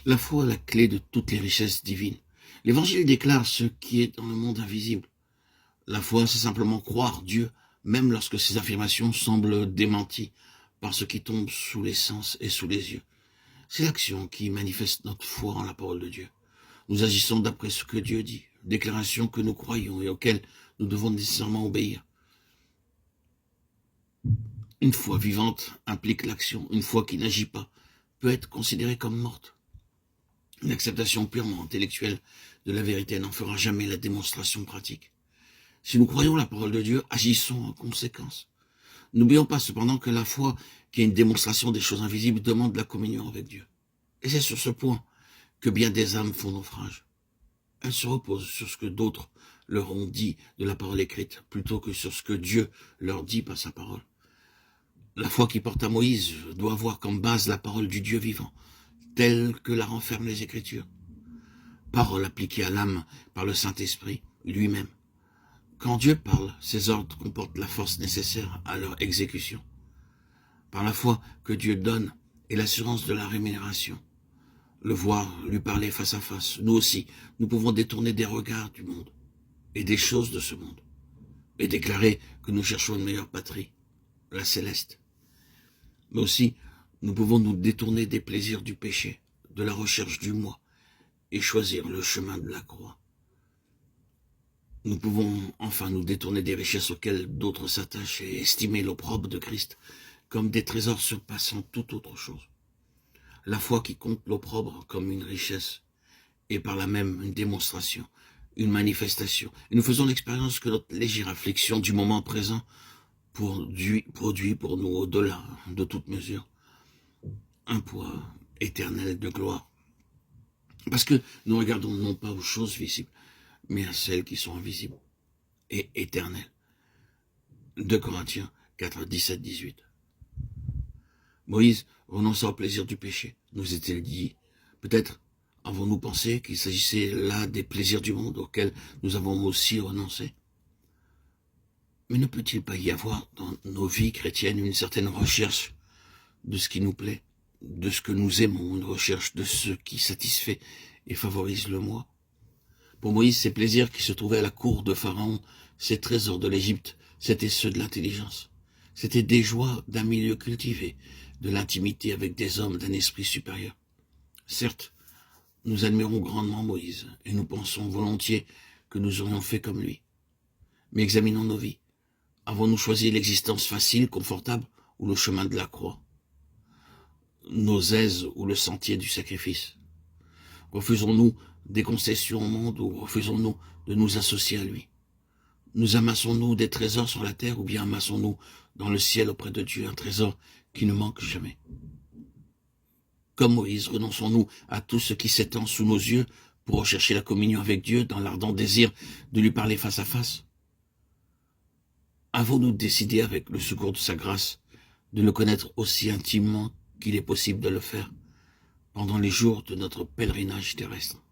La foi est la clé de toutes les richesses divines. L'Évangile déclare ce qui est dans le monde invisible. La foi, c'est simplement croire Dieu, même lorsque ses affirmations semblent démenties par ce qui tombe sous les sens et sous les yeux. C'est l'action qui manifeste notre foi en la parole de Dieu. Nous agissons d'après ce que Dieu dit, déclarations que nous croyons et auxquelles nous devons nécessairement obéir. Une foi vivante implique l'action. Une foi qui n'agit pas peut être considérée comme morte. Une acceptation purement intellectuelle de la vérité n'en fera jamais la démonstration pratique. Si nous croyons la parole de Dieu, agissons en conséquence. N'oublions pas cependant que la foi, qui est une démonstration des choses invisibles, demande la communion avec Dieu. Et c'est sur ce point que bien des âmes font naufrage. Elles se reposent sur ce que d'autres leur ont dit de la parole écrite, plutôt que sur ce que Dieu leur dit par sa parole. La foi qui porte à Moïse doit avoir comme base la parole du Dieu vivant, telle que la renferment les Écritures. Parole appliquée à l'âme par le Saint-Esprit lui-même. Quand Dieu parle, ses ordres comportent la force nécessaire à leur exécution. Par la foi que Dieu donne et l'assurance de la rémunération. Le voir, lui parler face à face. Nous aussi, nous pouvons détourner des regards du monde et des choses de ce monde et déclarer que nous cherchons une meilleure patrie, la céleste. Mais aussi, nous pouvons nous détourner des plaisirs du péché, de la recherche du moi et choisir le chemin de la croix. Nous pouvons enfin nous détourner des richesses auxquelles d'autres s'attachent et estimer l'opprobre de Christ comme des trésors surpassant toute autre chose. La foi qui compte l'opprobre comme une richesse et par là même une démonstration, une manifestation. Et nous faisons l'expérience que notre légère affliction du moment présent produit pour nous au-delà de toute mesure un poids éternel de gloire. Parce que nous regardons non pas aux choses visibles, mais à celles qui sont invisibles et éternelles. 2 Corinthiens 4, 17, 18. Moïse renonça au plaisir du péché, nous est-il dit. Peut-être avons-nous pensé qu'il s'agissait là des plaisirs du monde auxquels nous avons aussi renoncé. Mais ne peut-il pas y avoir dans nos vies chrétiennes une certaine recherche de ce qui nous plaît, de ce que nous aimons, une recherche de ce qui satisfait et favorise le moi? Pour Moïse, ces plaisirs qui se trouvaient à la cour de Pharaon, ces trésors de l'Égypte, c'étaient ceux de l'intelligence. C'étaient des joies d'un milieu cultivé, de l'intimité avec des hommes d'un esprit supérieur. Certes, nous admirons grandement Moïse, et nous pensons volontiers que nous aurions fait comme lui. Mais examinons nos vies. Avons-nous choisi l'existence facile, confortable, ou le chemin de la croix? Nos aises ou le sentier du sacrifice? Refusons-nous des concessions au monde ou refusons-nous de nous associer à lui? Nous amassons-nous des trésors sur la terre ou bien amassons-nous dans le ciel auprès de Dieu un trésor qui ne manque jamais? Comme Moïse, renonçons-nous à tout ce qui s'étend sous nos yeux pour rechercher la communion avec Dieu dans l'ardent désir de lui parler face à face? Avons-nous décidé, avec le secours de sa grâce, de le connaître aussi intimement qu'il est possible de le faire pendant les jours de notre pèlerinage terrestre?